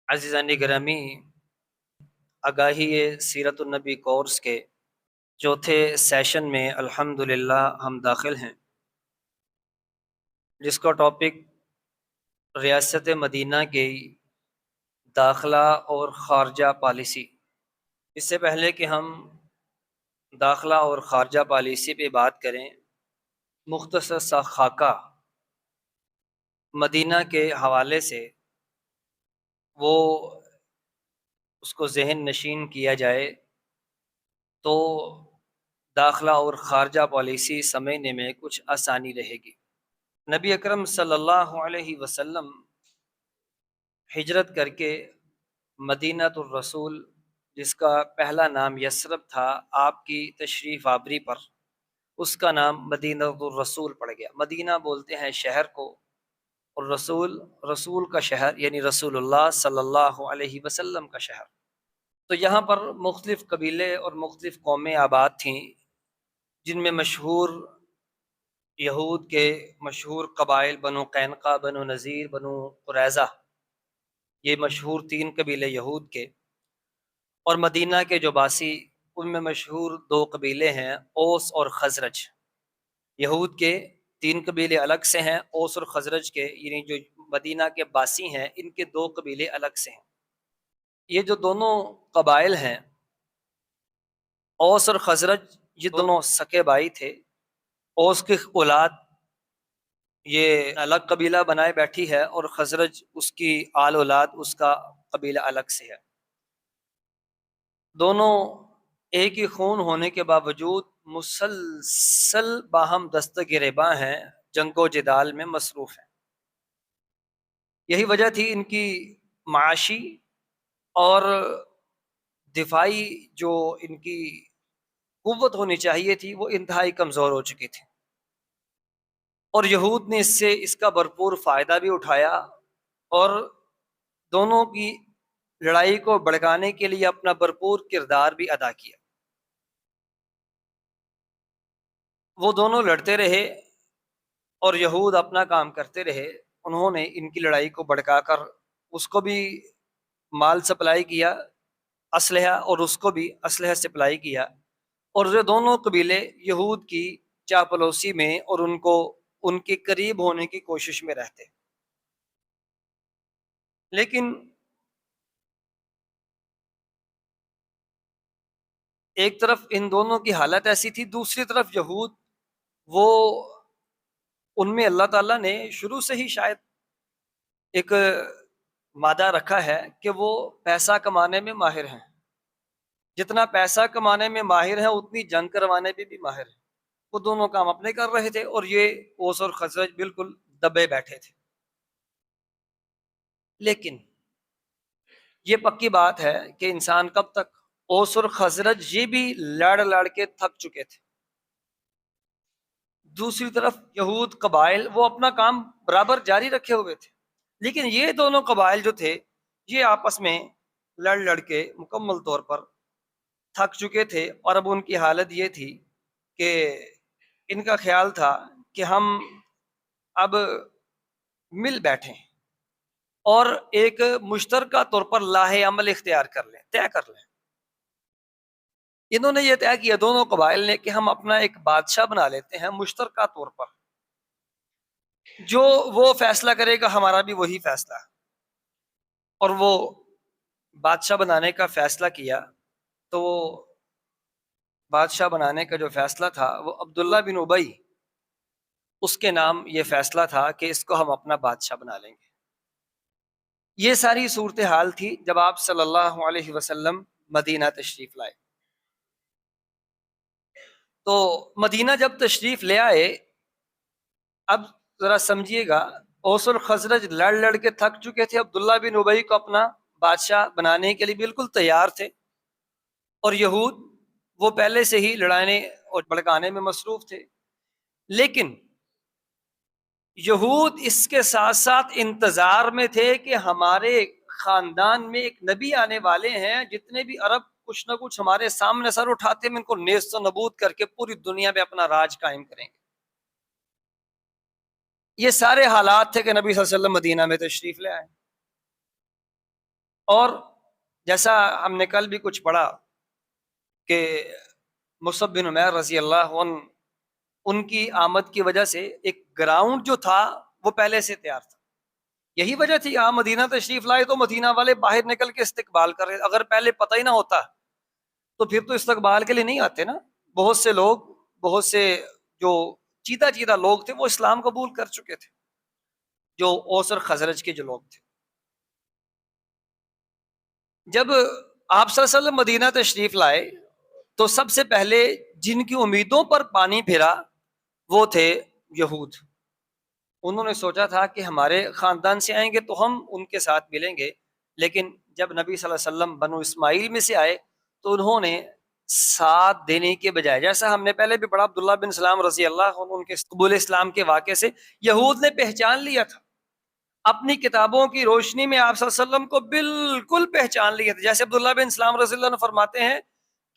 عزیزان گرامی، آگاہی سیرت النبی کورس کے چوتھے سیشن میں الحمدللہ ہم داخل ہیں، جس کا ٹاپک ریاست مدینہ کی داخلہ اور خارجہ پالیسی۔ اس سے پہلے کہ ہم داخلہ اور خارجہ پالیسی پہ بات کریں، مختصر سا خاکہ مدینہ کے حوالے سے وہ اس کو ذہن نشین کیا جائے تو داخلہ اور خارجہ پالیسی سمجھنے میں کچھ آسانی رہے گی۔ نبی اکرم صلی اللہ علیہ وسلم ہجرت کر کے مدینہ الرسول، جس کا پہلا نام یثرب تھا، آپ کی تشریف آوری پر اس کا نام مدینہ الرسول پڑ گیا۔ مدینہ بولتے ہیں شہر کو، اور رسول، رسول کا شہر یعنی رسول اللہ صلی اللہ علیہ وسلم کا شہر۔ تو یہاں پر مختلف قبیلے اور مختلف قومیں آباد تھیں، جن میں مشہور یہود کے مشہور قبائل بنو قینقاع، بنو نذیر، بنو قریظہ، یہ مشہور 3 قبیلے یہود کے، اور مدینہ کے جو باسی، ان میں مشہور 2 قبیلے ہیں، اوس اور خزرج۔ یہود کے 3 قبیلے الگ سے ہیں، اوس اور خزرج کے یعنی جو مدینہ کے باسی ہیں، ان کے 2 قبیلے الگ سے ہیں۔ یہ جو دونوں قبائل ہیں، اوس اور خزرج، یہ دونوں سکے بھائی تھے۔ اوس کی اولاد یہ الگ قبیلہ بنائے بیٹھی ہے، اور خزرج اس کی آل اولاد، اس کا قبیلہ الگ سے ہے۔ دونوں ایک ہی خون ہونے کے باوجود مسلسل باہم دست گریباں ہیں، جنگ و جدال میں مصروف ہیں۔ یہی وجہ تھی ان کی معاشی اور دفاعی جو ان کی قوت ہونی چاہیے تھی، وہ انتہائی کمزور ہو چکی تھی، اور یہود نے اس کا بھرپور فائدہ بھی اٹھایا، اور دونوں کی لڑائی کو بھڑکانے کے لیے اپنا بھرپور کردار بھی ادا کیا۔ وہ دونوں لڑتے رہے اور یہود اپنا کام کرتے رہے۔ انہوں نے ان کی لڑائی کو بھڑکا کر اس کو بھی مال سپلائی کیا، اسلحہ، اور اس کو بھی اسلحہ سپلائی کیا، اور یہ دونوں قبیلے یہود کی چاپلوسی میں اور ان کے قریب ہونے کی کوشش میں رہتے۔ لیکن ایک طرف ان دونوں کی حالت ایسی تھی، دوسری طرف یہود، وہ ان میں اللہ تعالیٰ نے شروع سے ہی شاید ایک مادہ رکھا ہے کہ وہ پیسہ کمانے میں ماہر ہیں۔ جتنا پیسہ کمانے میں ماہر ہیں، اتنی جنگ کروانے میں بھی ماہر ہیں۔ وہ دونوں کام اپنے کر رہے تھے، اور یہ اوس اور خزرج بالکل دبے بیٹھے تھے۔ لیکن یہ پکی بات ہے کہ انسان کب تک، اوس اور خزرج یہ بھی لڑ کے تھک چکے تھے۔ دوسری طرف یہود قبائل، وہ اپنا کام برابر جاری رکھے ہوئے تھے، لیکن یہ دونوں قبائل جو تھے، یہ آپس میں لڑ کے مکمل طور پر تھک چکے تھے، اور اب ان کی حالت یہ تھی کہ ان کا خیال تھا کہ ہم اب مل بیٹھیں اور ایک مشترکہ طور پر لاہ عمل اختیار کر لیں، طے کر لیں۔ انہوں نے یہ طے کیا، دونوں قبائل نے، کہ ہم اپنا ایک بادشاہ بنا لیتے ہیں مشترکہ طور پر، جو وہ فیصلہ کرے گا ہمارا بھی وہی فیصلہ ہے۔ اور وہ بادشاہ بنانے کا فیصلہ کیا، تو وہ بادشاہ بنانے کا جو فیصلہ تھا، وہ عبداللہ بن ابی، اس کے نام یہ فیصلہ تھا کہ اس کو ہم اپنا بادشاہ بنا لیں گے۔ یہ ساری صورتحال تھی جب آپ صلی اللہ علیہ وسلم مدینہ تشریف لائے۔ تو مدینہ جب تشریف لے آئے، اب ذرا سمجھیے گا، اوس اور خزرج لڑ کے تھک چکے تھے، عبداللہ بن ابی کو اپنا بادشاہ بنانے کے لیے بالکل تیار تھے، اور یہود وہ پہلے سے ہی لڑانے اور بھڑکانے میں مصروف تھے۔ لیکن یہود اس کے ساتھ ساتھ انتظار میں تھے کہ ہمارے خاندان میں ایک نبی آنے والے ہیں، جتنے بھی عرب کچھ نہ کچھ ہمارے سامنے سر اٹھاتے ہیں، ان کو نیست و نبود کر کے پوری دنیا میں اپنا راج قائم کریں گے۔ یہ سارے حالات تھے کہ نبی صلی اللہ علیہ وسلم مدینہ میں تشریف لے آئے۔ اور جیسا ہم نے کل بھی کچھ پڑھا کہ مصعب بن عمیر رضی اللہ عنہ، ان کی آمد کی وجہ سے ایک گراؤنڈ جو تھا وہ پہلے سے تیار تھا. یہی وجہ تھی آپ مدینہ تشریف لائے تو مدینہ والے باہر نکل کے استقبال کر رہے. اگر پہلے پتہ ہی نہ ہوتا تو پھر تو استقبال کے لیے نہیں آتے نا. بہت سے لوگ، بہت سے جو چیدہ چیدہ لوگ تھے وہ اسلام قبول کر چکے تھے، جو اوس اور خزرج کے جو لوگ تھے. جب آپ صلی اللہ علیہ وسلم مدینہ تشریف لائے تو سب سے پہلے جن کی امیدوں پر پانی پھرا وہ تھے یہود. انہوں نے سوچا تھا کہ ہمارے خاندان سے آئیں گے تو ہم ان کے ساتھ ملیں گے، لیکن جب نبی صلی اللہ علیہ وسلم بنو اسماعیل میں سے آئے تو انہوں نے ساتھ دینے کے بجائے، جیسا ہم نے پہلے بھی پڑھا عبداللہ بن سلام رضی اللہ عنہ، ان کے قبول اسلام کے واقعے سے یہود نے پہچان لیا تھا. اپنی کتابوں کی روشنی میں آپ صلی اللہ علیہ وسلم کو بالکل پہچان لیا تھا. جیسے عبداللہ بن سلام رضی اللہ عنہ فرماتے ہیں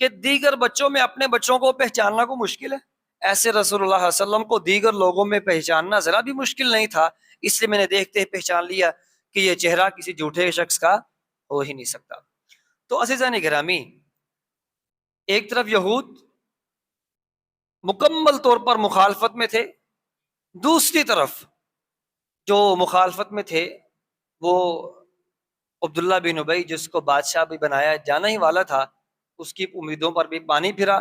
کہ دیگر بچوں میں اپنے بچوں کو پہچاننا کو مشکل ہے، ایسے رسول اللہ صلی اللہ علیہ وسلم کو دیگر لوگوں میں پہچاننا ذرا بھی مشکل نہیں تھا. اس لیے میں نے دیکھتے ہی پہچان لیا کہ یہ چہرہ کسی جھوٹے شخص کا ہو ہی نہیں سکتا. تو عزیزان گرامی، ایک طرف یہود مکمل طور پر مخالفت میں تھے، دوسری طرف جو مخالفت میں تھے وہ عبداللہ بن ابی، جس کو بادشاہ بھی بنایا جانا ہی والا تھا، اس کی امیدوں پر بھی پانی پھرا.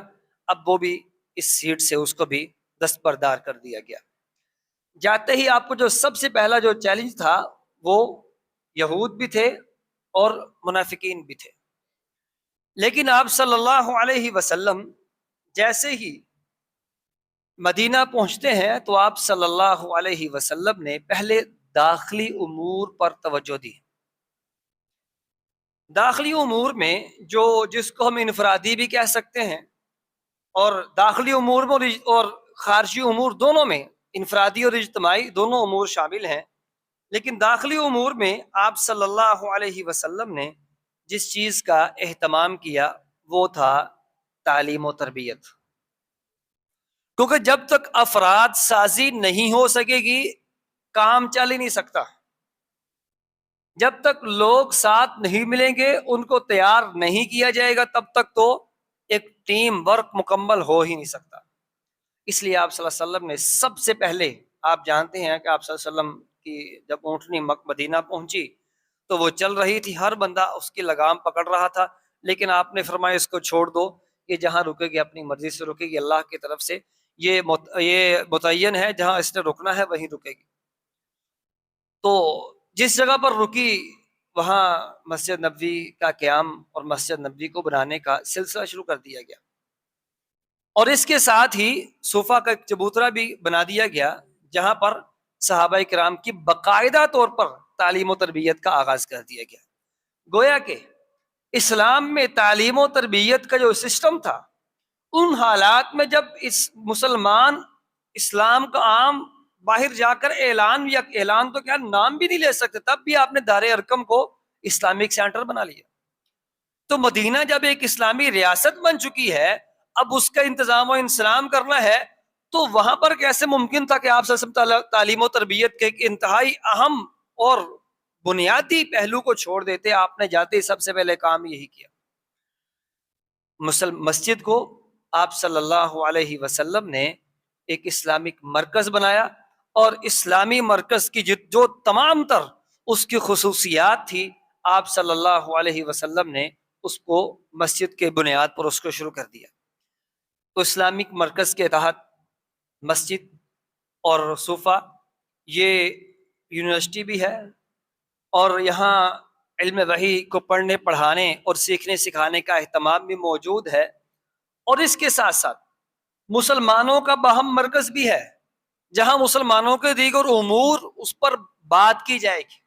اب وہ بھی اس سیٹ سے اس کو بھی دستبردار کر دیا گیا. جاتے ہی آپ کو جو سب سے پہلا جو چیلنج تھا وہ یہود بھی تھے اور منافقین بھی تھے. لیکن آپ صلی اللہ علیہ وسلم جیسے ہی مدینہ پہنچتے ہیں تو آپ صلی اللہ علیہ وسلم نے پہلے داخلی امور پر توجہ دی. داخلی امور میں جو جس کو ہم انفرادی بھی کہہ سکتے ہیں، اور داخلی امور میں اور خارجی امور دونوں میں انفرادی اور اجتماعی دونوں امور شامل ہیں. لیکن داخلی امور میں آپ صلی اللہ علیہ وسلم نے جس چیز کا اہتمام کیا وہ تھا تعلیم و تربیت. کیونکہ جب تک افراد سازی نہیں ہو سکے گی کام چل ہی نہیں سکتا. جب تک لوگ ساتھ نہیں ملیں گے، ان کو تیار نہیں کیا جائے گا، تب تک تو ایک ٹیم ورک مکمل ہو ہی نہیں سکتا. اس لیے آپ صلی اللہ علیہ وسلم نے سب سے پہلے، آپ جانتے ہیں کہ آپ صلی اللہ علیہ وسلم کی جب اونٹنی مدینہ پہنچی تو وہ چل رہی تھی، ہر بندہ اس کی لگام پکڑ رہا تھا، لیکن آپ نے فرمایا اس کو چھوڑ دو، یہ جہاں رکے گی اپنی مرضی سے رکے گی، اللہ کی طرف سے یہ متعین ہے، جہاں اس نے رکنا ہے وہیں رکے گی. تو جس جگہ پر رکی وہاں مسجد نبوی کا قیام اور مسجد نبوی کو بنانے کا سلسلہ شروع کر دیا گیا. اور اس کے ساتھ ہی صوفہ کا ایک چبوترا بھی بنا دیا گیا جہاں پر صحابہ کرام کی باقاعدہ طور پر تعلیم و تربیت کا آغاز کر دیا گیا. گویا کہ اسلام میں تعلیم و تربیت کا جو سسٹم تھا، ان حالات میں جب اس مسلمان اسلام کا عام باہر جا کر اعلان، یا اعلان تو کیا نام بھی نہیں لے سکتے، تب بھی آپ نے دار ارقم کو اسلامک سینٹر بنا لیا. تو مدینہ جب ایک اسلامی ریاست بن چکی ہے، اب اس کا انتظام و انسلام کرنا ہے، تو وہاں پر کیسے ممکن تھا کہ آپ صلی اللہ علیہ وسلم تعلیم و تربیت کے ایک انتہائی اہم اور بنیادی پہلو کو چھوڑ دیتے. آپ نے جاتے ہی سب سے پہلے کام یہی کیا، مسجد کو آپ صلی اللہ علیہ وسلم نے ایک اسلامک مرکز بنایا، اور اسلامی مرکز کی جو تمام تر اس کی خصوصیات تھی، آپ صلی اللہ علیہ وسلم نے اس کو مسجد کے بنیاد پر اس کو شروع کر دیا. تو اسلامک مرکز کے تحت مسجد اور صوفہ یہ یونیورسٹی بھی ہے، اور یہاں علم وحی کو پڑھنے پڑھانے اور سیکھنے سکھانے کا اہتمام بھی موجود ہے. اور اس کے ساتھ ساتھ مسلمانوں کا باہم مرکز بھی ہے، جہاں مسلمانوں کے دیگر امور اس پر بات کی جائے گی.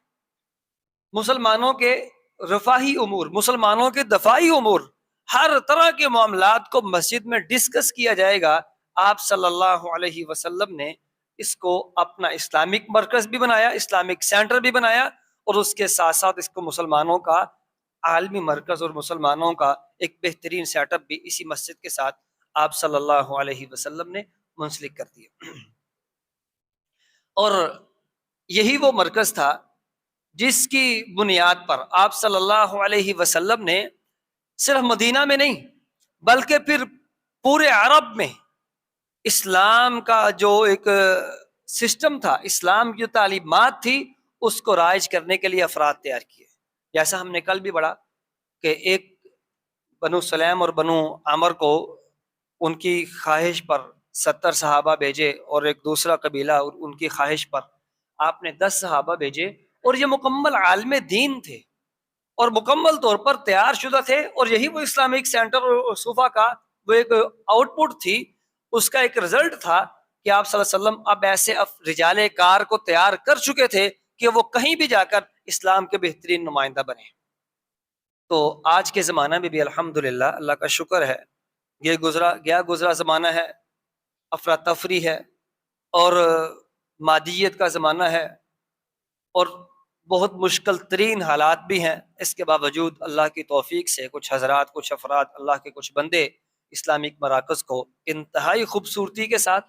مسلمانوں کے رفاہی امور، مسلمانوں کے دفاعی امور، ہر طرح کے معاملات کو مسجد میں ڈسکس کیا جائے گا. آپ صلی اللہ علیہ وسلم نے اس کو اپنا اسلامک مرکز بھی بنایا، اسلامک سینٹر بھی بنایا، اور اس کے ساتھ ساتھ اس کو مسلمانوں کا عالمی مرکز اور مسلمانوں کا ایک بہترین سیٹ اپ بھی اسی مسجد کے ساتھ آپ صلی اللہ علیہ وسلم نے منسلک کر دیا. اور یہی وہ مرکز تھا جس کی بنیاد پر آپ صلی اللہ علیہ وسلم نے صرف مدینہ میں نہیں بلکہ پھر پورے عرب میں اسلام کا جو ایک سسٹم تھا، اسلام کی جو تعلیمات تھی، اس کو رائج کرنے کے لیے افراد تیار کیے. جیسا ہم نے کل بھی پڑھا کہ ایک بنو سلیم اور بنو عمر کو ان کی خواہش پر 70 صحابہ بھیجے، اور ایک دوسرا قبیلہ ان کی خواہش پر آپ نے 10 صحابہ بھیجے، اور یہ مکمل عالم دین تھے اور مکمل طور پر تیار شدہ تھے، اور یہی وہ اسلامک سینٹر اور صوفہ کا وہ ایک آؤٹ پٹ تھی، اس کا ایک رزلٹ تھا کہ آپ صلی اللہ علیہ وسلم اب ایسے رجال کار کو تیار کر چکے تھے کہ وہ کہیں بھی جا کر اسلام کے بہترین نمائندہ بنے. تو آج کے زمانہ میں بھی الحمدللہ اللہ کا شکر ہے، یہ گزرا زمانہ ہے، افراتفری ہے اور مادیت کا زمانہ ہے، اور بہت مشکل ترین حالات بھی ہیں. اس کے باوجود اللہ کی توفیق سے کچھ حضرات، کچھ افراد، اللہ کے کچھ بندے اسلامک مراکز کو انتہائی خوبصورتی کے ساتھ،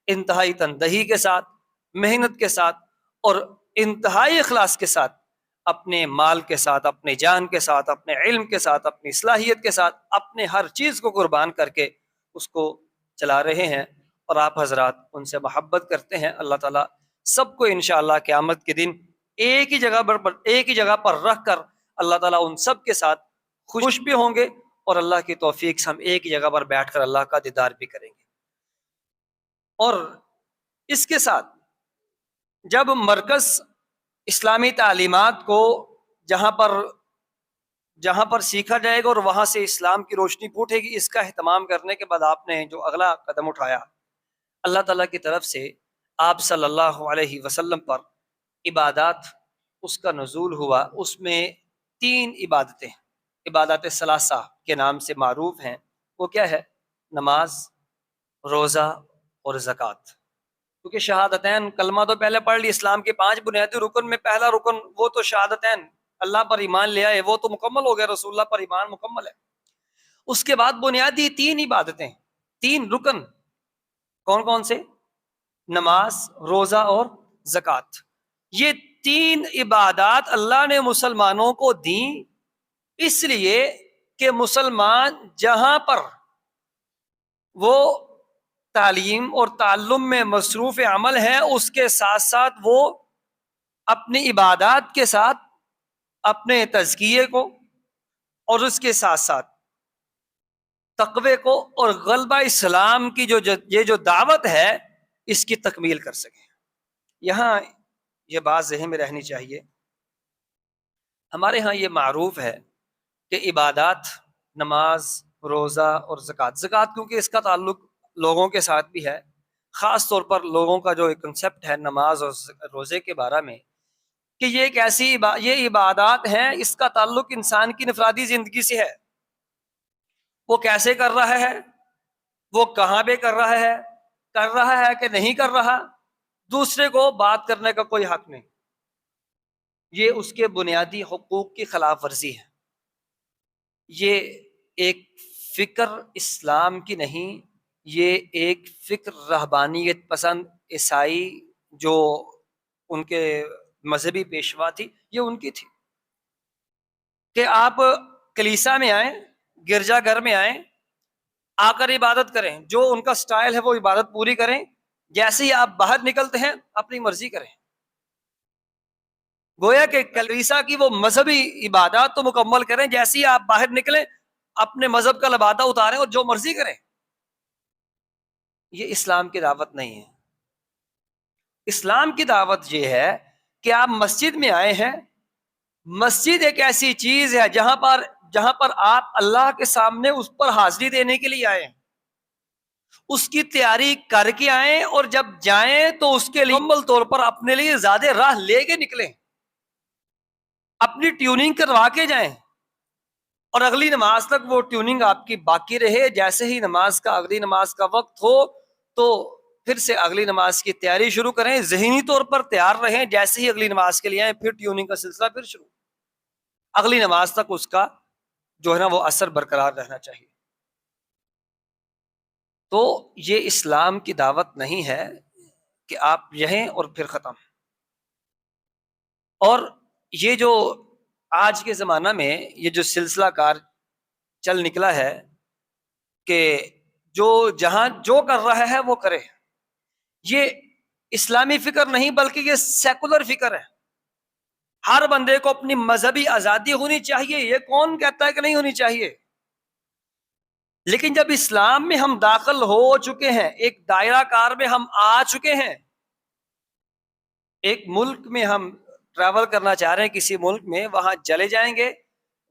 انتہائی تندہی کے ساتھ، محنت کے ساتھ اور انتہائی اخلاص کے ساتھ، اپنے مال کے ساتھ، اپنے جان کے ساتھ، اپنے علم کے ساتھ، اپنی صلاحیت کے ساتھ، اپنے ہر چیز کو قربان کر کے اس کو چلا رہے ہیں. اور آپ حضرات ان سے محبت کرتے ہیں. اللہ تعالیٰ سب کو انشاءاللہ قیامت کے دن ایک ہی جگہ پر رکھ کر اللہ تعالیٰ ان سب کے ساتھ خوش بھی ہوں گے، اور اللہ کی توفیق سے ہم ایک ہی جگہ پر بیٹھ کر اللہ کا دیدار بھی کریں گے. اور اس کے ساتھ جب مرکز اسلامی تعلیمات کو جہاں پر سیکھا جائے گا اور وہاں سے اسلام کی روشنی پھوٹے گی، اس کا اہتمام کرنے کے بعد آپ نے جو اگلا قدم اٹھایا، اللہ تعالیٰ کی طرف سے آپ صلی اللہ علیہ وسلم پر عبادات، اس کا نزول ہوا. اس میں 3 عبادتیں، عبادات ثلاثہ کے نام سے معروف ہیں. وہ کیا ہے؟ نماز، روزہ اور زکوٰۃ. کیونکہ شہادتین، کلمہ تو پہلے پڑھ لی، اسلام کے 5 بنیادی رکن میں پہلا رکن وہ تو شہادتین، اللہ پر ایمان لے آئے، وہ تو مکمل ہو گیا، رسول اللہ پر ایمان مکمل ہے. اس کے بعد بنیادی 3 عبادتیں، 3 رکن، کون کون سے؟ نماز، روزہ اور زکوٰۃ. یہ 3 عبادات اللہ نے مسلمانوں کو دیں اس لیے کہ مسلمان جہاں پر وہ تعلیم اور تعلم میں مصروف عمل ہے، اس کے ساتھ ساتھ وہ اپنی عبادات کے ساتھ اپنے تزکیے کو اور اس کے ساتھ ساتھ تقوی کو اور غلبہ اسلام کی یہ جو دعوت ہے اس کی تکمیل کر سکیں. یہاں یہ بات ذہن میں رہنی چاہیے، ہمارے ہاں یہ معروف ہے کہ عبادات، نماز، روزہ اور زکوٰۃ کیونکہ اس کا تعلق لوگوں کے ساتھ بھی ہے، خاص طور پر لوگوں کا جو ایک کنسپٹ ہے نماز اور روزے کے بارے میں کہ یہ ایک ایسی یہ عبادات ہیں، اس کا تعلق انسان کی انفرادی زندگی سے ہے. وہ کیسے کر رہا ہے، وہ کہاں پہ کر رہا ہے کہ نہیں کر رہا، دوسرے کو بات کرنے کا کوئی حق نہیں. یہ اس کے بنیادی حقوق کی خلاف ورزی ہے. یہ ایک فکر اسلام کی نہیں، یہ ایک فکر رہبانیت پسند عیسائی جو ان کے مذہبی پیشوا تھی، یہ ان کی تھی کہ آپ کلیسا میں آئیں، گرجا گھر میں آئیں، آ کر عبادت کریں، جو ان کا سٹائل ہے وہ عبادت پوری کریں، جیسے ہی آپ باہر نکلتے ہیں اپنی مرضی کریں. گویا کہ کلیسا کی وہ مذہبی عبادات تو مکمل کریں، جیسے ہی آپ باہر نکلیں اپنے مذہب کا لبادہ اتاریں اور جو مرضی کریں. یہ اسلام کی دعوت نہیں ہے. اسلام کی دعوت یہ ہے کہ آپ مسجد میں آئے ہیں، مسجد ایک ایسی چیز ہے جہاں پر آپ اللہ کے سامنے اس پر حاضری دینے کے لیے آئے ہیں، اس کی تیاری کر کے آئیں، اور جب جائیں تو اس کے لیے مکمل طور پر اپنے لیے زیادہ راہ لے کے نکلیں، اپنی ٹیوننگ کروا کے جائیں، اور اگلی نماز تک وہ ٹیوننگ آپ کی باقی رہے. جیسے ہی اگلی نماز کا وقت ہو تو پھر سے اگلی نماز کی تیاری شروع کریں، ذہنی طور پر تیار رہیں. جیسے ہی اگلی نماز کے لیے آئیں پھر ٹیوننگ کا سلسلہ پھر شروع، اگلی نماز تک اس کا جو ہے نا وہ اثر برقرار رہنا چاہیے. تو یہ اسلام کی دعوت نہیں ہے کہ آپ یہیں اور پھر ختم. اور یہ جو آج کے زمانہ میں یہ جو سلسلہ کار چل نکلا ہے کہ جو جہاں جو کر رہا ہے وہ کرے، یہ اسلامی فکر نہیں بلکہ یہ سیکولر فکر ہے۔ ہر بندے کو اپنی مذہبی آزادی ہونی چاہیے، یہ کون کہتا ہے کہ نہیں ہونی چاہیے؟ لیکن جب اسلام میں ہم داخل ہو چکے ہیں، ایک دائرہ کار میں ہم آ چکے ہیں، ایک ملک میں ہم ٹریول کرنا چاہ رہے ہیں، کسی ملک میں، وہاں چلے جائیں گے،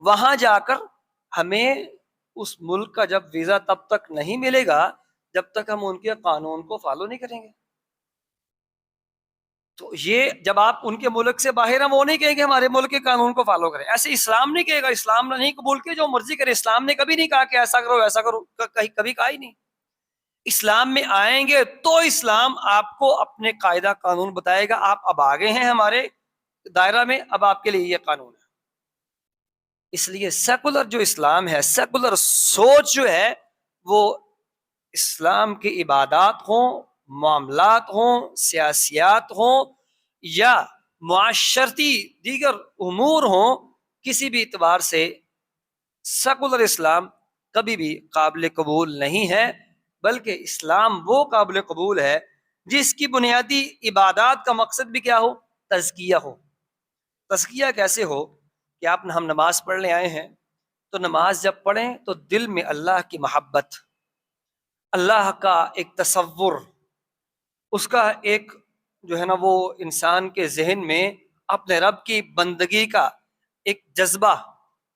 وہاں جا کر ہمیں اس ملک کا جب ویزا تب تک نہیں ملے گا جب تک ہم ان کے قانون کو فالو نہیں کریں گے۔ تو یہ جب آپ ان کے ملک سے باہر ہیں، وہ نہیں کہیں گے ہمارے ملک کے قانون کو فالو کریں، ایسے اسلام نہیں کہے گا، اسلام نے نہیں قبول کیا جو مرضی کرے، اسلام نے کبھی نہیں کہا کہ ایسا کرو ایسا کرو، کبھی کہا ہی نہیں۔ اسلام میں آئیں گے تو اسلام آپ کو اپنے قاعدہ قانون بتائے گا، آپ اب آگے ہیں ہمارے دائرہ میں، اب آپ کے لیے یہ قانون ہے۔ اس لیے سیکولر جو اسلام ہے، سیکولر سوچ جو ہے، وہ اسلام کی عبادات ہوں، معاملات ہوں، سیاسیات ہوں، یا معاشرتی دیگر امور ہوں، کسی بھی اعتبار سے سیکولر اسلام کبھی بھی قابل قبول نہیں ہے، بلکہ اسلام وہ قابل قبول ہے جس کی بنیادی عبادات کا مقصد بھی کیا ہو؟ تزکیہ ہو۔ تزکیہ کیسے ہو کہ ہم نماز پڑھنے آئے ہیں تو نماز جب پڑھیں تو دل میں اللہ کی محبت، اللہ کا ایک تصور، اس کا ایک جو ہے نا وہ انسان کے ذہن میں اپنے رب کی بندگی کا ایک جذبہ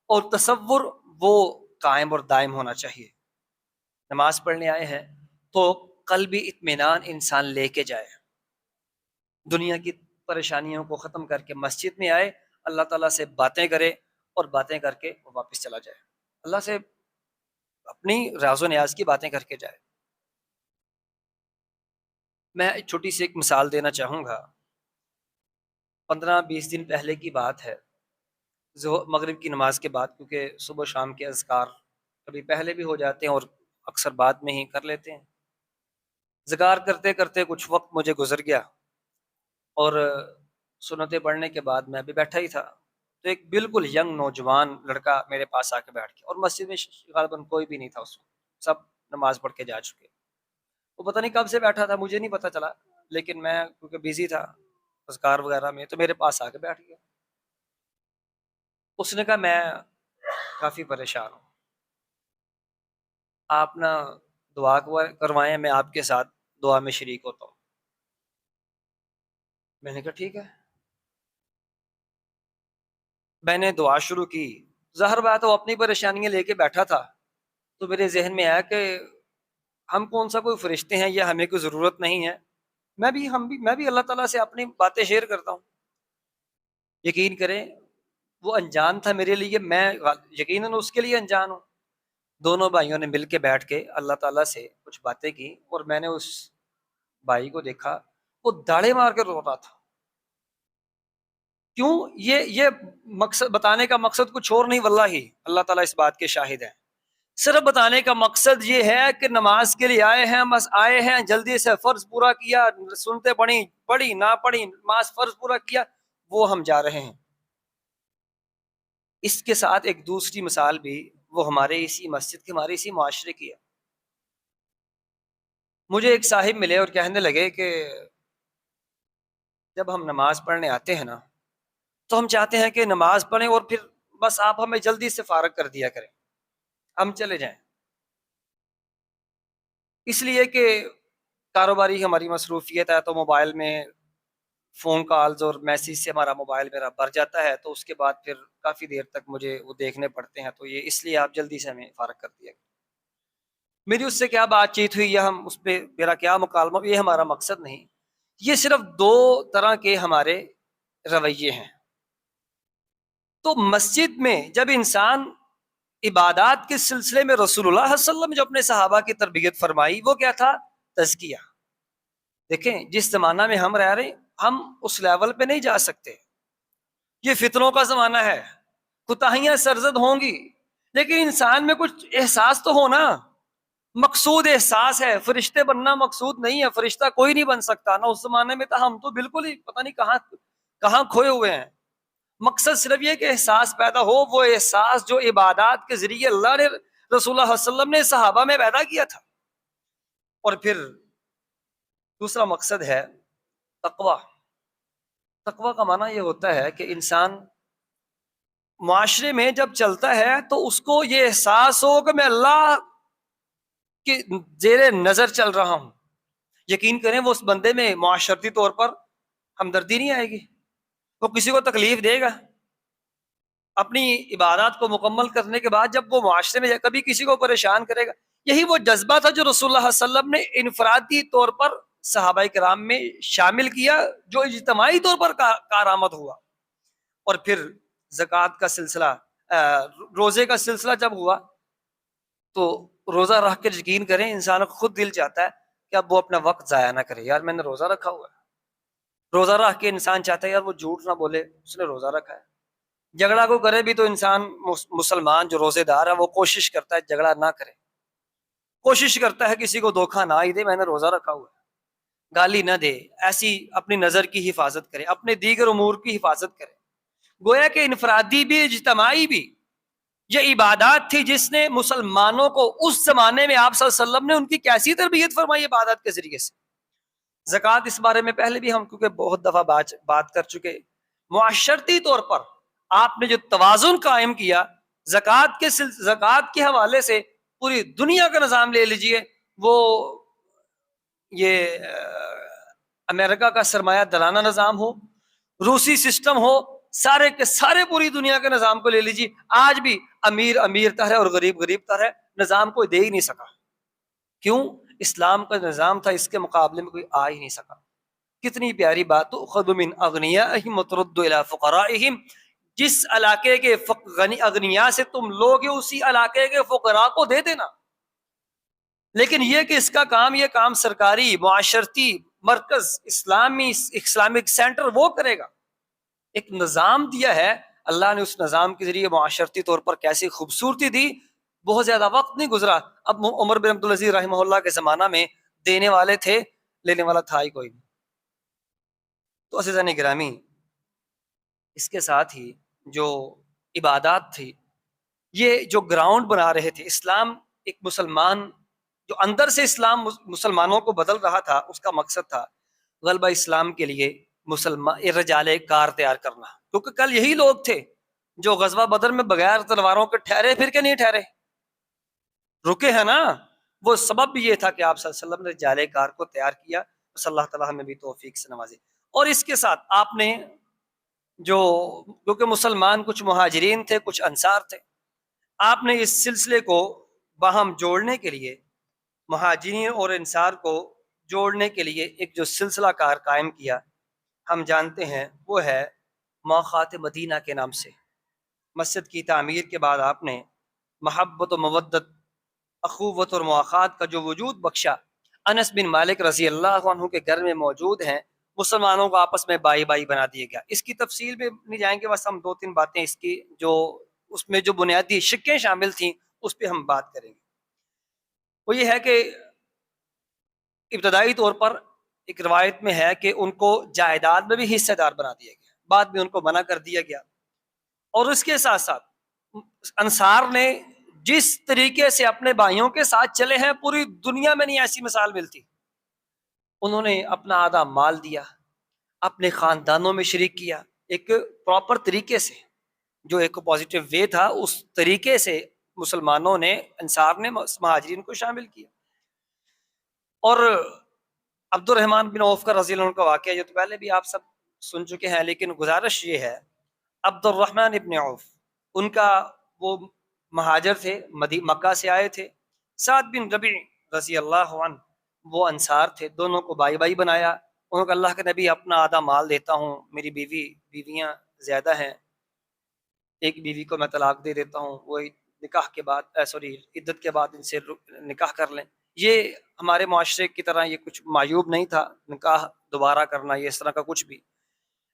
اور تصور وہ قائم اور دائم ہونا چاہیے۔ نماز پڑھنے آئے ہیں تو قلبی اطمینان انسان لے کے جائے، دنیا کی پریشانیوں کو ختم کر کے مسجد میں آئے، اللہ تعالیٰ سے باتیں کرے اور باتیں کر کے وہ واپس چلا جائے، اللہ سے اپنی راز و نیاز کی باتیں کر کے جائے۔ میں ایک چھوٹی سی ایک مثال دینا چاہوں گا۔ 15-20 دن پہلے کی بات ہے، مغرب کی نماز کے بعد، کیونکہ صبح شام کے اذکار کبھی پہلے بھی ہو جاتے ہیں اور اکثر بعد میں ہی کر لیتے ہیں، ذکر کرتے کرتے کچھ وقت مجھے گزر گیا، اور سنتیں پڑھنے کے بعد میں بھی بیٹھا ہی تھا، تو ایک بالکل ینگ نوجوان لڑکا میرے پاس آ کے بیٹھ گیا، اور مسجد میں غالباً کوئی بھی نہیں تھا اس وقت، سب نماز پڑھ کے جا چکے۔ وہ پتہ نہیں کب سے بیٹھا تھا، مجھے نہیں پتہ چلا، لیکن میں کیونکہ بیزی تھا اذکار وغیرہ میں، تو میرے پاس آ کے بیٹھ گیا۔ اس نے کہا میں کافی پریشان ہوں، آپ نا دعا کروائیں، میں آپ کے ساتھ دعا میں شریک ہوتا ہوں۔ میں نے کہا ٹھیک ہے، میں نے دعا شروع کی۔ ظاہر بات ہے وہ اپنی پریشانیاں لے کے بیٹھا تھا، تو میرے ذہن میں آیا کہ ہم کون سا کوئی فرشتے ہیں یا ہمیں کوئی ضرورت نہیں ہے، میں بھی اللہ تعالیٰ سے اپنی باتیں شیئر کرتا ہوں۔ یقین کریں وہ انجان تھا میرے لیے، میں یقیناً اس کے لیے انجان ہوں۔ دونوں بھائیوں نے مل کے بیٹھ کے اللہ تعالیٰ سے کچھ باتیں کی، اور میں نے اس بھائی کو دیکھا وہ داڑے مار کے رو رہا تھا۔ کیوں؟ یہ مقصد بتانے کا مقصد کچھ اور نہیں، واللہ اللہ تعالیٰ اس بات کے شاہد ہے، صرف بتانے کا مقصد یہ ہے کہ نماز کے لیے آئے ہیں، بس آئے ہیں، جلدی سے فرض پورا کیا، سنتے پڑھی نہ پڑھی، نماز فرض پورا کیا، وہ ہم جا رہے ہیں۔ اس کے ساتھ ایک دوسری مثال بھی وہ ہمارے اسی مسجد کے، ہمارے اسی معاشرے کی ہے۔ مجھے ایک صاحب ملے اور کہنے لگے کہ جب ہم نماز پڑھنے آتے ہیں نا تو ہم چاہتے ہیں کہ نماز پڑھیں اور پھر بس آپ ہمیں جلدی سے فارغ کر دیا کریں، ہم چلے جائیں، اس لیے کہ کاروباری ہماری مصروفیت ہے، تو موبائل میں فون کالز اور میسیج سے ہمارا موبائل میرا بھر جاتا ہے، تو اس کے بعد پھر کافی دیر تک مجھے وہ دیکھنے پڑتے ہیں، تو یہ اس لیے آپ جلدی سے ہمیں فارغ کر دیا کریں۔ میری اس سے کیا بات چیت ہوئی یا ہم اس پہ میرا کیا مکالمہ، یہ ہمارا مقصد نہیں، یہ صرف دو طرح کے ہمارے رویے ہیں۔ تو مسجد میں جب انسان عبادات کے سلسلے میں رسول اللہ صلی اللہ علیہ وسلم جو اپنے صحابہ کی تربیت فرمائی وہ کیا تھا؟ تزکیہ۔ دیکھیں جس زمانہ میں ہم رہ رہے ہیں ہم اس لیول پہ نہیں جا سکتے، یہ فتنوں کا زمانہ ہے، کوتاہیاں سرزد ہوں گی، لیکن انسان میں کچھ احساس تو ہونا، مقصود احساس ہے، فرشتے بننا مقصود نہیں ہے، فرشتہ کوئی نہیں بن سکتا، نہ اس زمانے میں تھا، ہم تو بالکل ہی پتہ نہیں کہاں کھوئے ہوئے ہیں۔ مقصد صرف یہ کہ احساس پیدا ہو، وہ احساس جو عبادات کے ذریعے اللہ نے رسول اللہ صلی اللہ علیہ وسلم نے صحابہ میں پیدا کیا تھا۔ اور پھر دوسرا مقصد ہے تقویٰ۔ تقویٰ کا معنی یہ ہوتا ہے کہ انسان معاشرے میں جب چلتا ہے تو اس کو یہ احساس ہو کہ میں اللہ کے زیر نظر چل رہا ہوں۔ یقین کریں وہ اس بندے میں معاشرتی طور پر ہمدردی نہیں آئے گی، وہ کسی کو تکلیف دے گا۔ اپنی عبادات کو مکمل کرنے کے بعد جب وہ معاشرے میں کبھی کسی کو پریشان کرے گا، یہی وہ جذبہ تھا جو رسول اللہ صلی اللہ علیہ وسلم نے انفرادی طور پر صحابہ کرام میں شامل کیا، جو اجتماعی طور پر کارآمد ہوا۔ اور پھر زکوٰۃ کا سلسلہ، روزے کا سلسلہ جب ہوا تو روزہ رکھ کے یقین کریں انسان کو خود دل چاہتا ہے کہ اب وہ اپنا وقت ضائع نہ کرے، یار میں نے روزہ رکھا ہوا ہے۔ روزہ رکھ کے انسان چاہتا ہے یار وہ جھوٹ نہ بولے، اس نے روزہ رکھا ہے۔ جھگڑا کو کرے بھی تو انسان مسلمان جو روزے دار ہے وہ کوشش کرتا ہے جھگڑا نہ کرے، کوشش کرتا ہے کسی کو دھوکہ نہ ہی دے، میں نے روزہ رکھا ہوا ہے، گالی نہ دے، ایسی اپنی نظر کی حفاظت کرے، اپنے دیگر امور کی حفاظت کرے۔ گویا کہ انفرادی بھی اجتماعی بھی یہ عبادات تھی جس نے مسلمانوں کو اس زمانے میں آپ صلی اللہ علیہ وسلم نے ان کی کیسی تربیت فرمائی عبادت کے ذریعے سے۔ زکوٰۃ اس بارے میں پہلے بھی ہم کیونکہ بہت دفعہ بات کر چکے، معاشرتی طور پر آپ نے جو توازن قائم کیا زکوٰۃ کے حوالے سے، پوری دنیا کا نظام لے لیجئے، وہ یہ امریکہ کا سرمایہ دارانہ نظام ہو، روسی سسٹم ہو، سارے کے سارے پوری دنیا کے نظام کو لے لیجیے، آج بھی امیر امیر تر ہے اور غریب غریب تر ہے، نظام کوئی دے ہی نہیں سکا۔ کیوں؟ اسلام کا نظام تھا، اس کے مقابلے میں کوئی آ ہی نہیں سکا۔ کتنی پیاری بات، تؤخذ من اغنیائہم وترد الی فقرائہم، جس علاقے کے اغنیاء سے تم لوگ اسی علاقے کے فقراء کو دے دینا۔ لیکن یہ کہ اس کا کام، یہ کام سرکاری معاشرتی مرکز اسلامک سینٹر وہ کرے گا۔ ایک نظام دیا ہے اللہ نے، اس نظام کے ذریعے معاشرتی طور پر کیسی خوبصورتی دی، بہت زیادہ وقت نہیں گزرا، اب عمر بن عبدالعزیز رحمہ اللہ کے زمانہ میں دینے والے تھے، لینے والا تھا ہی کوئی نہیں۔ تو عزیزان گرامی، اس کے ساتھ ہی جو عبادات تھی، یہ جو گراؤنڈ بنا رہے تھے اسلام، ایک مسلمان جو اندر سے اسلام مسلمانوں کو بدل رہا تھا، اس کا مقصد تھا غلبہ اسلام کے لیے مسلمان رجال کار تیار کرنا۔ کیونکہ کل یہی لوگ تھے جو غزوہ بدر میں بغیر تلواروں کے ٹھہرے، پھر کے نہیں ٹھہرے، رکے ہیں نا۔ وہ سبب بھی یہ تھا کہ آپ صلی اللہ علیہ وسلم نے رجال کار کو تیار کیا، صلی اللہ تعالیٰ ہمیں بھی توفیق سے نوازے۔ اور اس کے ساتھ آپ نے جو، کیونکہ مسلمان کچھ مہاجرین تھے کچھ انصار تھے، آپ نے اس سلسلے کو باہم جوڑنے کے لیے، مہاجرین اور انصار کو جوڑنے کے لیے ایک جو سلسلہ کار قائم کیا، ہم جانتے ہیں وہ ہے موقعات مدینہ کے نام سے۔ مسجد کی تعمیر کے بعد آپ نے محبت و مودت، اخوت اور مواخات کا جو وجود بخشا، انس بن مالک رضی اللہ عنہ کے گھر میں موجود ہیں، مسلمانوں کو آپس میں بائی بائی بنا دیا گیا۔ اس کی تفصیل میں نہیں جائیں گے، بس ہم دو تین باتیں اس کی جو اس میں جو بنیادی شقیں شامل تھیں اس پہ ہم بات کریں گے۔ وہ یہ ہے کہ ابتدائی طور پر ایک روایت میں ہے کہ ان کو جائیداد میں بھی حصہ دار بنا دیا گیا، بعد میں ان کو منع کر دیا گیا۔ اور اس کے ساتھ ساتھ انصار نے جس طریقے سے اپنے بھائیوں کے ساتھ چلے ہیں، پوری دنیا میں نہیں ایسی مثال ملتی۔ انہوں نے اپنا آدھا مال دیا، اپنے خاندانوں میں شریک کیا، ایک پراپر طریقے سے، جو ایک پازیٹیو وے تھا، اس طریقے سے مسلمانوں نے، انصار نے مہاجرین کو شامل کیا۔ اور عبد الرحمن بن عوف کا رضی اللہ عنہ کا واقعہ جو تو پہلے بھی آپ سب سن چکے ہیں، لیکن گزارش یہ ہے، عبد الرحمن ابن عوف، ان کا وہ مہاجر تھے، مکہ سے آئے تھے۔ سعد بن ربیع رضی اللہ عنہ وہ انصار تھے، دونوں کو بائی بائی بنایا۔ انہوں نے کہا اللہ کے نبی اپنا آدھا مال دیتا ہوں، میری بیویاں زیادہ ہیں، ایک بیوی کو میں طلاق دے دیتا ہوں، وہ نکاح کے بعد عدت کے بعد ان سے نکاح کر لیں۔ یہ ہمارے معاشرے کی طرح یہ کچھ معیوب نہیں تھا، نکاح دوبارہ کرنا یہ اس طرح کا کچھ بھی،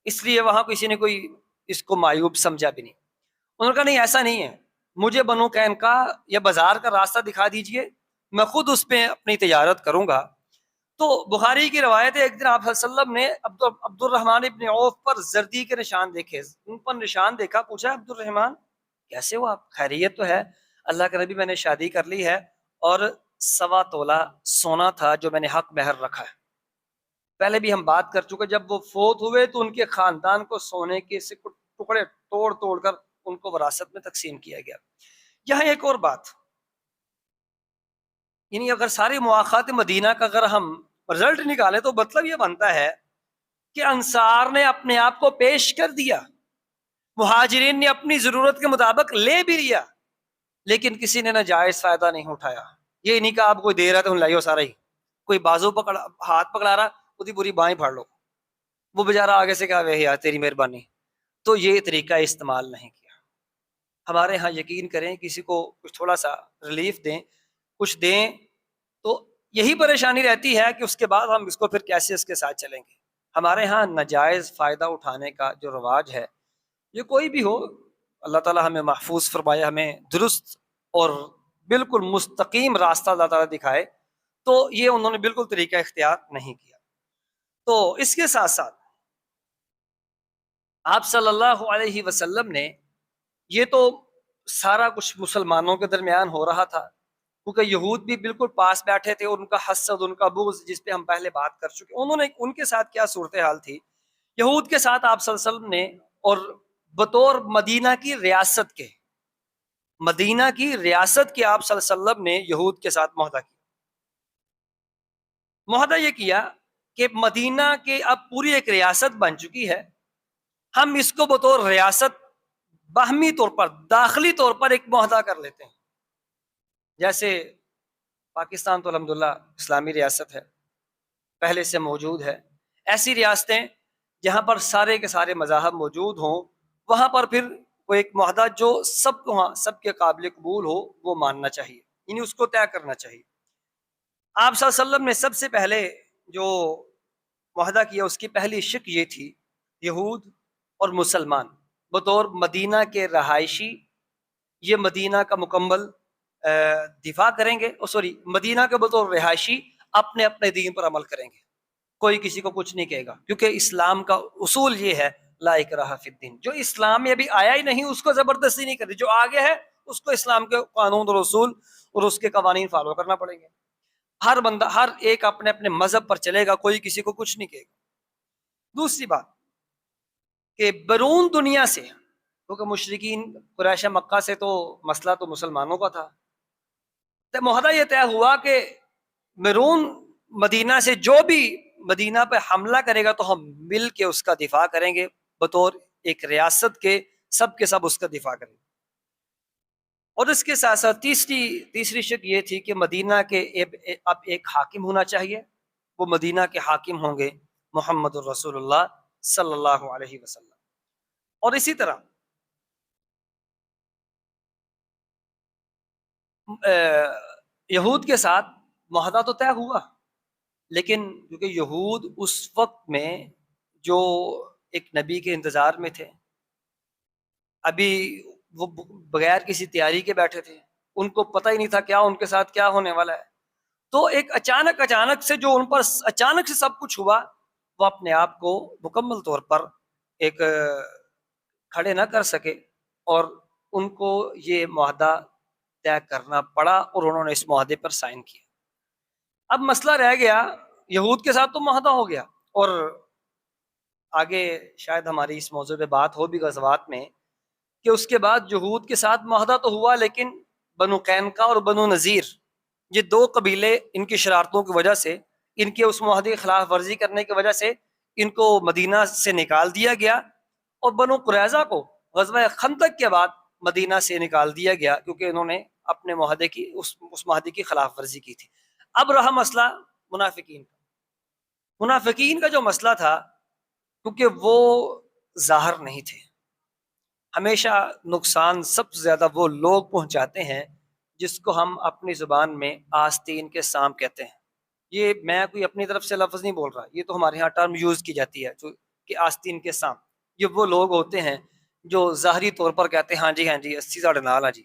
اس لیے وہاں کسی نے کوئی اس کو معیوب سمجھا بھی نہیں۔ انہوں نے کہا نہیں ایسا نہیں ہے، مجھے بنو قینقاع یا بازار کا راستہ دکھا دیجئے، میں خود اس پہ اپنی تجارت کروں گا۔ تو بخاری کی روایت ہے، ایک دن آپ صلی اللہ علیہ وسلم نے عبد الرحمن ابن عوف پر زردی کے نشان دیکھے، ان پر نشان دیکھا، پوچھا عبد الرحمن کیسے ہو آپ، خیریت تو ہے؟ اللہ کے نبی میں نے شادی کر لی ہے اور 1.25 تولہ سونا تھا جو میں نے حق مہر رکھا ہے۔ پہلے بھی ہم بات کر چکے، جب وہ فوت ہوئے تو ان کے خاندان کو سونے کے سے ٹکڑے توڑ توڑ کر ان کو وراثت میں تقسیم کیا گیا۔ یہاں ایک اور بات، یعنی اگر ساری مواخات مدینہ کا اگر ہم رزلٹ نکالیں تو مطلب یہ بنتا ہے کہ انصار نے اپنے آپ کو پیش کر دیا، مہاجرین نے اپنی ضرورت کے مطابق لے بھی لیا، لیکن کسی نے ناجائز فائدہ نہیں اٹھایا۔ یہ نہیں کہا آپ کوئی دے رہا تو لائیو سارا ہی، کوئی بازو پکڑا، ہاتھ پکڑا رہا، خودی پوری بائیں پھاڑ لو، وہ بیچارہ آگے سے کہا یار تیری مہربانی، تو یہ طریقہ استعمال نہیں کیا۔ ہمارے ہاں یقین کریں، کسی کو کچھ تھوڑا سا ریلیف دیں، کچھ دیں، تو یہی پریشانی رہتی ہے کہ اس کے بعد ہم اس کو پھر کیسے اس کے ساتھ چلیں گے۔ ہمارے ہاں ناجائز فائدہ اٹھانے کا جو رواج ہے، یہ کوئی بھی ہو، اللہ تعالیٰ ہمیں محفوظ فرمائے، ہمیں درست اور بالکل مستقیم راستہ اللہ تعالیٰ دکھائے، تو یہ انہوں نے بالکل طریقہ اختیار نہیں کیا۔ تو اس کے ساتھ ساتھ آپ صلی اللہ علیہ وسلم نے، یہ تو سارا کچھ مسلمانوں کے درمیان ہو رہا تھا، کیونکہ یہود بھی بالکل پاس بیٹھے تھے، ان کا حسد، ان کا بغض، جس پہ ہم پہلے بات کر چکے، انہوں نے ان کے ساتھ کیا صورتحال تھی۔ یہود کے ساتھ آپ صلی اللہ علیہ وسلم نے، اور بطور مدینہ کی ریاست کے، مدینہ کی ریاست کے آپ صلی اللہ علیہ وسلم نے یہود کے ساتھ معاہدہ کیا۔ معاہدہ یہ کیا کہ مدینہ کے اب پوری ایک ریاست بن چکی ہے، ہم اس کو بطور ریاست باہمی طور پر، داخلی طور پر ایک معاہدہ کر لیتے ہیں۔ جیسے پاکستان تو الحمدللہ اسلامی ریاست ہے، پہلے سے موجود ہے، ایسی ریاستیں جہاں پر سارے کے سارے مذاہب موجود ہوں، وہاں پر پھر وہ ایک معاہدہ جو سب کو، ہاں سب کے قابل قبول ہو، وہ ماننا چاہیے، یعنی اس کو طے کرنا چاہیے۔ آپ صلی اللہ علیہ وسلم نے سب سے پہلے جو معاہدہ کیا، اس کی پہلی شک یہ تھی، یہود اور مسلمان بطور مدینہ کے رہائشی یہ مدینہ کا مکمل دفاع کریں گے، مدینہ کے بطور رہائشی اپنے اپنے دین پر عمل کریں گے، کوئی کسی کو کچھ نہیں کہے گا، کیونکہ اسلام کا اصول یہ ہے لا اکراہ فی الدین، جو اسلام میں ابھی آیا ہی نہیں اس کو زبردستی نہیں کرنی، جو آگے ہے اس کو اسلام کے قانون اور اصول اور اس کے قوانین فالو کرنا پڑیں گے۔ ہر بندہ، ہر ایک اپنے اپنے مذہب پر چلے گا، کوئی کسی کو کچھ نہیں کہے گا۔ دوسری بات کہ بیرون دنیا سے، کیونکہ مشرکین قریش مکہ سے تو مسئلہ تو مسلمانوں کا تھا، تو معاہدہ یہ طے ہوا کہ بیرون مدینہ سے جو بھی مدینہ پہ حملہ کرے گا تو ہم مل کے اس کا دفاع کریں گے، بطور ایک ریاست کے سب اس کا دفاع کریں گے۔ اور اس کے ساتھ ساتھ تیسری شک یہ تھی کہ مدینہ کے اب ایک حاکم ہونا چاہیے، وہ مدینہ کے حاکم ہوں گے محمد الرسول اللہ صلی اللہ علیہ وسلم۔ اور اسی طرح یہود کے ساتھ معاہدہ تو طے ہوا، لیکن کیونکہ یہود اس وقت میں جو ایک نبی کے انتظار میں تھے، ابھی وہ بغیر کسی تیاری کے بیٹھے تھے، ان کو پتہ ہی نہیں تھا کیا ان کے ساتھ کیا ہونے والا ہے، تو ایک اچانک سے جو ان پر اچانک سے سب کچھ ہوا، وہ اپنے آپ کو مکمل طور پر ایک کھڑے نہ کر سکے، اور ان کو یہ معاہدہ طے کرنا پڑا، اور انہوں نے اس معاہدے پر سائن کیا۔ اب مسئلہ رہ گیا، یہود کے ساتھ تو معاہدہ ہو گیا، اور آگے شاید ہماری اس موضوع پہ بات ہو بھی غزوات میں، کہ اس کے بعد یہود کے ساتھ معاہدہ تو ہوا، لیکن بنو قینقاع اور بنو نذیر، یہ دو قبیلے، ان کی شرارتوں کی وجہ سے، ان کے اس معاہدے کی خلاف ورزی کرنے کی وجہ سے ان کو مدینہ سے نکال دیا گیا، اور بنو قریظہ کو غزوہ خندق کے بعد مدینہ سے نکال دیا گیا، کیونکہ انہوں نے اپنے معاہدے کی اس معاہدے کی خلاف ورزی کی تھی۔ اب رہا مسئلہ منافقین کا جو مسئلہ تھا، کیونکہ وہ ظاہر نہیں تھے، ہمیشہ نقصان سب سے زیادہ وہ لوگ پہنچاتے ہیں جس کو ہم اپنی زبان میں آستین کے سام کہتے ہیں۔ یہ میں کوئی اپنی طرف سے لفظ نہیں بول رہا، یہ تو ہمارے ہاں ٹرم یوز کی جاتی ہے، جو کہ آستین کے سام، یہ وہ لوگ ہوتے ہیں جو ظاہری طور پر کہتے ہیں ہاں جی 80 ساڑھے نال ہاں جی،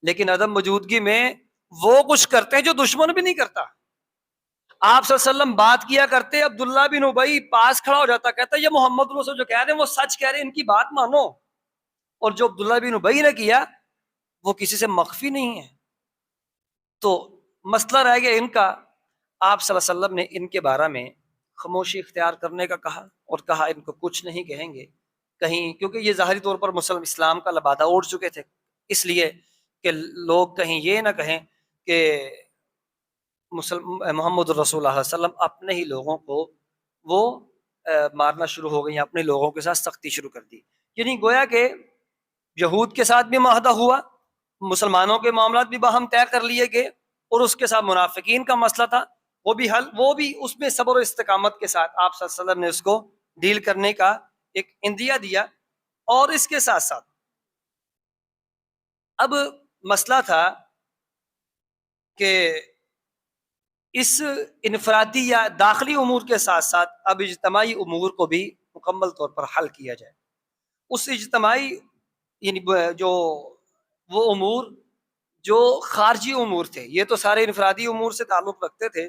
لیکن عدم موجودگی میں وہ کچھ کرتے ہیں جو دشمن بھی نہیں کرتا۔ آپ صلی اللہ علیہ وسلم بات کیا کرتے، عبداللہ بن ابی پاس کھڑا ہو جاتا، کہتا یہ محمد رسول جو کہہ رہے ہیں وہ سچ کہہ رہے ہیں، ان کی بات مانو. اور جو عبداللہ بن ابی نے کیا وہ کسی سے مخفی نہیں ہے. تو مسئلہ رہ گیا ان کا. آپ صلی اللہ علیہ وسلم نے ان کے بارے میں خاموشی اختیار کرنے کا کہا، اور کہا ان کو کچھ نہیں کہیں گے کہیں، کیونکہ یہ ظاہری طور پر مسلم اسلام کا لبادہ اوڑھ چکے تھے، اس لیے کہ لوگ کہیں یہ نہ کہیں کہ محمد الرسول اللہ علیہ وسلم اپنے ہی لوگوں کو وہ مارنا شروع ہو گئی، اپنے لوگوں کے ساتھ سختی شروع کر دی. یعنی گویا کہ یہود کے ساتھ بھی معاہدہ ہوا، مسلمانوں کے معاملات بھی باہم طے کر لیے گئے، اور اس کے ساتھ منافقین کا مسئلہ تھا وہ بھی حل، وہ بھی اس میں صبر و استقامت کے ساتھ آپ صلی اللہ علیہ وسلم نے اس کو ڈیل کرنے کا ایک اندیا دیا. اور اس کے ساتھ ساتھ اب مسئلہ تھا کہ اس انفرادی یا داخلی امور کے ساتھ ساتھ اب اجتماعی امور کو بھی مکمل طور پر حل کیا جائے. اس اجتماعی یعنی جو وہ امور جو خارجی امور تھے، یہ تو سارے انفرادی امور سے تعلق رکھتے تھے،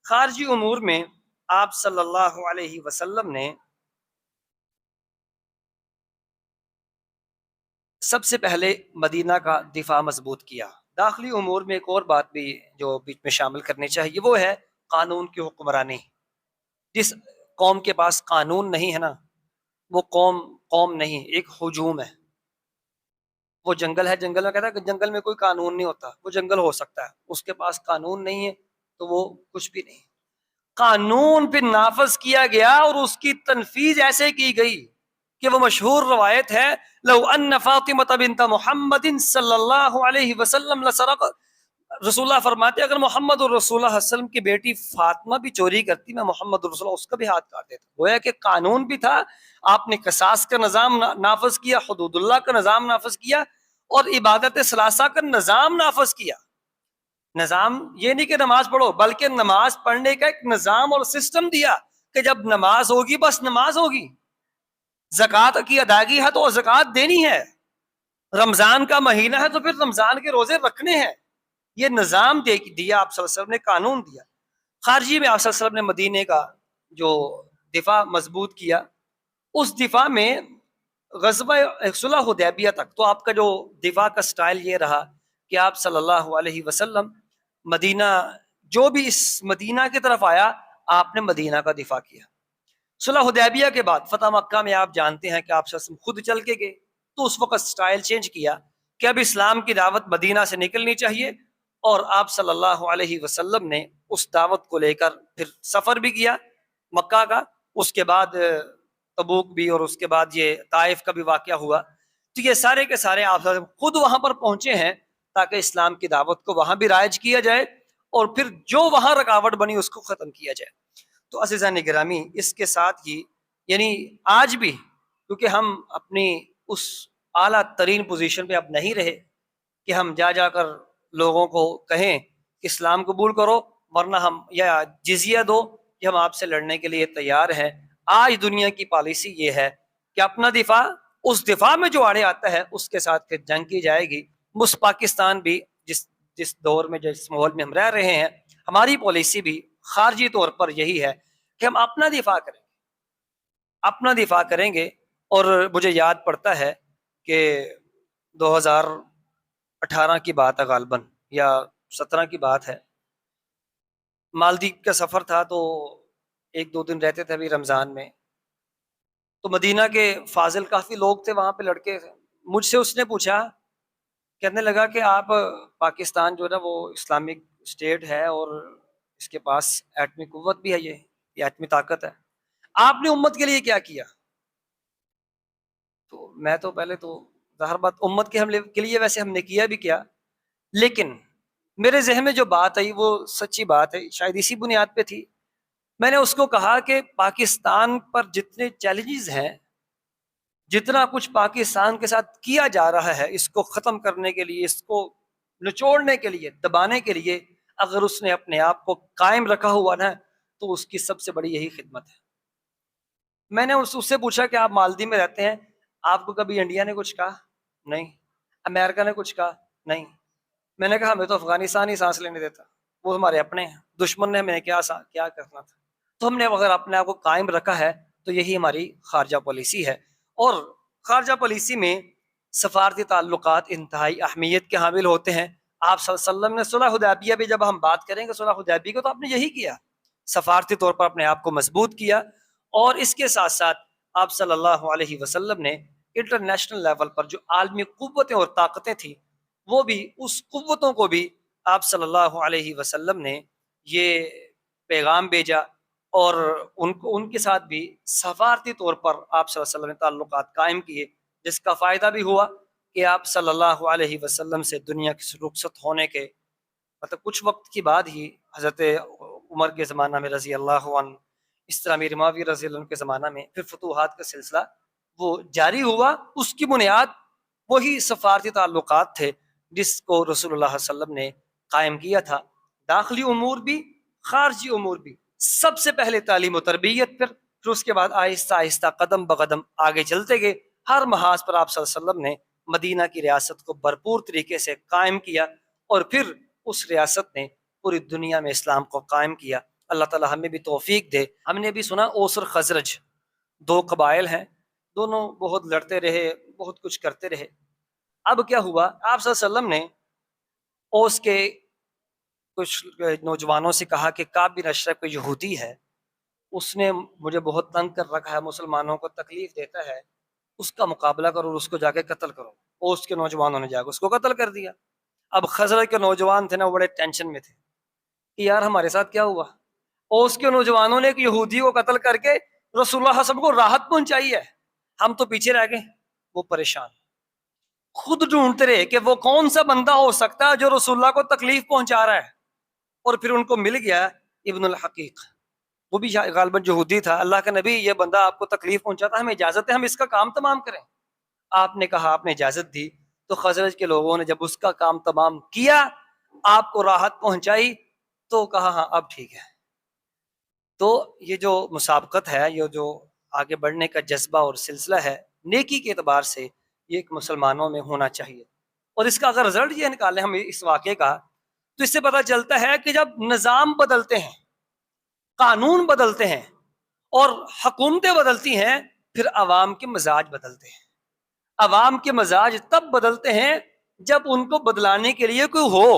خارجی امور میں آپ صلی اللہ علیہ وسلم نے سب سے پہلے مدینہ کا دفاع مضبوط کیا. داخلی امور میں ایک اور بات بھی جو بیچ میں شامل کرنی چاہیے، وہ ہے قانون کی حکمرانی. جس قوم کے پاس قانون نہیں ہے نا، وہ قوم نہیں، ایک ہجوم ہے. وہ جنگل ہے، جنگل میں کہتا ہے کہ جنگل میں کوئی قانون نہیں ہوتا، وہ جنگل ہو سکتا ہے، اس کے پاس قانون نہیں ہے تو وہ کچھ بھی نہیں. قانون پھر نافذ کیا گیا اور اس کی تنفیذ ایسے کی گئی کہ وہ مشہور روایت ہے، لو ان فاطمہ بنت محمد صلی اللہ علیہ وسلم لسرق. رسول اللہ فرماتے اگر محمد الرسول اللہ علیہ وسلم کی بیٹی فاطمہ بھی چوری کرتی، میں محمد الرسول اللہ اس کا بھی ہاتھ کاٹ دیتا. گویا کہ قانون بھی تھا، آپ نے قصاص کا نظام نافذ کیا، حدود اللہ کا نظام نافذ کیا، اور عبادت ثلاثہ کا نظام نافذ کیا. نظام یہ نہیں کہ نماز پڑھو، بلکہ نماز پڑھنے کا ایک نظام اور سسٹم دیا کہ جب نماز ہوگی بس نماز ہوگی. زکوٰۃ کی ادائیگی ہے تو زکوٰۃ دینی ہے، رمضان کا مہینہ ہے تو پھر رمضان کے روزے رکھنے ہیں. یہ نظام دیا آپ صلی اللہ علیہ وسلم نے، قانون دیا. خارجی میں آپ صلی اللہ علیہ وسلم نے مدینے کا جو دفاع مضبوط کیا، اس دفاع میں غزوہ صلح حدیبیہ تک تو آپ کا جو دفاع کا سٹائل یہ رہا کہ آپ صلی اللہ علیہ وسلم مدینہ، جو بھی اس مدینہ کی طرف آیا آپ نے مدینہ کا دفاع کیا. صلح حدیبیہ کے بعد فتح مکہ میں آپ جانتے ہیں کہ آپ صلی اللہ علیہ وسلم خود چل کے گئے، تو اس وقت سٹائل چینج کیا کہ اب اسلام کی دعوت مدینہ سے نکلنی چاہیے، اور آپ صلی اللہ علیہ وسلم نے اس دعوت کو لے کر پھر سفر بھی کیا مکہ کا، اس کے بعد تبوک بھی، اور اس کے بعد یہ طائف کا بھی واقعہ ہوا. تو یہ سارے کے سارے آپ خود وہاں پر پہنچے ہیں تاکہ اسلام کی دعوت کو وہاں بھی رائج کیا جائے، اور پھر جو وہاں رکاوٹ بنی اس کو ختم کیا جائے. تو عزیزان گرامی، اس کے ساتھ ہی یعنی آج بھی کیونکہ ہم اپنی اس اعلیٰ ترین پوزیشن پہ اب نہیں رہے کہ ہم جا کر لوگوں کو کہیں کہ اسلام قبول کرو ورنہ ہم یا جزیہ دو کہ ہم آپ سے لڑنے کے لیے تیار ہیں. آج دنیا کی پالیسی یہ ہے کہ اپنا دفاع، اس دفاع میں جو آڑے آتا ہے اس کے ساتھ پھر جنگ کی جائے گی. پاکستان بھی جس دور میں، جس ماحول میں ہم رہ رہے ہیں، ہماری پالیسی بھی خارجی طور پر یہی ہے کہ ہم اپنا دفاع کریں گے، اپنا دفاع کریں گے. اور مجھے یاد پڑتا ہے کہ 2018 کی بات ہے غالباً، یا 17 کی بات ہے، مالدیپ کا سفر تھا، تو ایک دو دن رہتے تھے ابھی رمضان میں. تو مدینہ کے فاضل کافی لوگ تھے وہاں پہ، لڑکے تھے. مجھ سے اس نے پوچھا، کہنے لگا کہ آپ پاکستان جو ہے نا وہ اسلامک اسٹیٹ ہے اور اس کے پاس ایٹمی قوت بھی ہے، یہ ایٹمی طاقت ہے، آپ نے امت کے لیے کیا کیا؟ تو میں تو پہلے تو ظاہر بات امت کے لیے ویسے ہم نے کیا بھی کیا، لیکن میرے ذہن میں جو بات آئی وہ سچی بات ہے، شاید اسی بنیاد پہ تھی. میں نے اس کو کہا کہ پاکستان پر جتنے چیلنجز ہیں، جتنا کچھ پاکستان کے ساتھ کیا جا رہا ہے اس کو ختم کرنے کے لیے، اس کو نچوڑنے کے لیے، دبانے کے لیے، اگر اس نے اپنے آپ کو قائم رکھا ہوا نا تو اس کی سب سے بڑی یہی خدمت ہے. میں نے اس سے پوچھا کہ آپ مالدیپ میں رہتے ہیں، آپ کو کبھی انڈیا نے کچھ کہا؟ نہیں. امریکہ نے کچھ کہا؟ نہیں. میں نے کہا ہمیں تو افغانستان ہی سانس لینے دیتا، وہ ہمارے اپنے ہیں، دشمن نے ہمیں کیا کرنا تھا. تو ہم نے اگر اپنے آپ کو قائم رکھا ہے تو یہی ہماری خارجہ پالیسی ہے. اور خارجہ پالیسی میں سفارتی تعلقات انتہائی اہمیت کے حامل ہوتے ہیں. آپ صلی اللہ علیہ وسلم نے صلح حدیبیہ بھی، جب ہم بات کریں گے صلح حدیبیہ کو، تو آپ نے یہی کیا، سفارتی طور پر اپنے آپ کو مضبوط کیا. اور اس کے ساتھ ساتھ آپ صلی اللہ علیہ وسلم نے انٹرنیشنل لیول پر جو عالمی قوتیں اور طاقتیں تھیں، وہ بھی، اس قوتوں کو بھی آپ صلی اللہ علیہ وسلم نے یہ پیغام بھیجا، اور ان کے ساتھ بھی سفارتی طور پر آپ صلی اللہ علیہ وسلم نے تعلقات قائم کیے، جس کا فائدہ بھی ہوا کہ آپ صلی اللہ علیہ وسلم سے دنیا کی رخصت ہونے کے مطلب کچھ وقت کی بعد ہی حضرت عمر کے زمانہ میں رضی اللہ عنہ، اس طرح امیر معاویہ رضی اللہ عنہ کے زمانہ میں پھر فتوحات کا سلسلہ وہ جاری ہوا. اس کی بنیاد وہی سفارتی تعلقات تھے جس کو رسول اللہ صلی اللہ علیہ وسلم نے قائم کیا تھا. داخلی امور بھی، خارجی امور بھی، سب سے پہلے تعلیم و تربیت پر، پھر اس کے بعد آہستہ آہستہ قدم بقدم آگے چلتے گئے. ہر محاذ پر آپ صلی اللہ علیہ وسلم نے مدینہ کی ریاست کو بھرپور طریقے سے قائم کیا، اور پھر اس ریاست نے پوری دنیا میں اسلام کو قائم کیا. اللہ تعالی ہمیں بھی توفیق دے. ہم نے بھی سنا اوس اور خزرج دو قبائل ہیں، دونوں بہت لڑتے رہے، بہت کچھ کرتے رہے. اب کیا ہوا، آپ صلی اللہ علیہ وسلم نے اوس کے کچھ نوجوانوں سے کہا کہ کعب بن اشرف کوئی یہودی ہے، اس نے مجھے بہت تنگ کر رکھا ہے، مسلمانوں کو تکلیف دیتا ہے، اس کا مقابلہ کرو اور اس کو جا کے قتل کرو. اوس کے نوجوانوں نے جا کے اس کو قتل کر دیا. اب خزرج کے نوجوان تھے نا، بڑے ٹینشن میں تھے کہ یار ہمارے ساتھ کیا ہوا. اوس کے نوجوانوں نے ایک یہودی کو قتل کر کے رسول اللہ صلی اللہ علیہ وسلم کو راحت پہنچائی ہے، ہم تو پیچھے رہ گئے. وہ پریشان خود ڈھونڈتے رہے کہ وہ کون سا بندہ ہو سکتا ہے جو رسول اللہ کو تکلیف پہنچا رہا ہے. اور پھر ان کو مل گیا ابن الحقیق، وہ بھی غالباً یہودی تھا. اللہ کا نبی، یہ بندہ آپ کو تکلیف پہنچاتا ہے، ہمیں اجازت ہے ہم اس کا کام تمام کریں. آپ نے کہا، آپ نے اجازت دی. تو خزرج کے لوگوں نے جب اس کا کام تمام کیا، آپ کو راحت پہنچائی، تو کہا ہاں اب ٹھیک ہے. تو یہ جو مسابقت ہے، یہ جو آگے بڑھنے کا جذبہ اور سلسلہ ہے، نیکی کے اعتبار سے یہ ایک مسلمانوں میں ہونا چاہیے. اور اس کا اگر رزلٹ یہ نکالیں ہم اس واقعے کا، تو اس سے پتہ چلتا ہے کہ جب نظام بدلتے ہیں، قانون بدلتے ہیں اور حکومتیں بدلتی ہیں، پھر عوام کے مزاج بدلتے ہیں. عوام کے مزاج تب بدلتے ہیں جب ان کو بدلانے کے لیے کوئی ہو،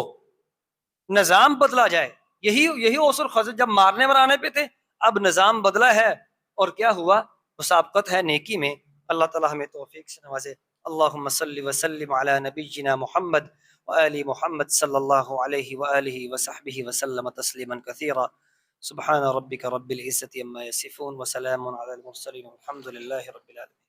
نظام بدلا جائے. یہی اوس اور خزرج جب مارنے ورانے پہ تھے، اب نظام بدلا ہے، اور کیا ہوا، مسابقت ہے نیکی میں. اللہ تعالی ہمیں توفیق سے نوازے. اللہم صلی وسلم علی نبینا محمد وآل محمد صلی اللہ علیہ وآلہ وصحبہ وسلم تسلیما کثیرا. سبحان ربک رب العزة عما یصفون وسلام علی المرسلین والحمد للہ رب العالمین.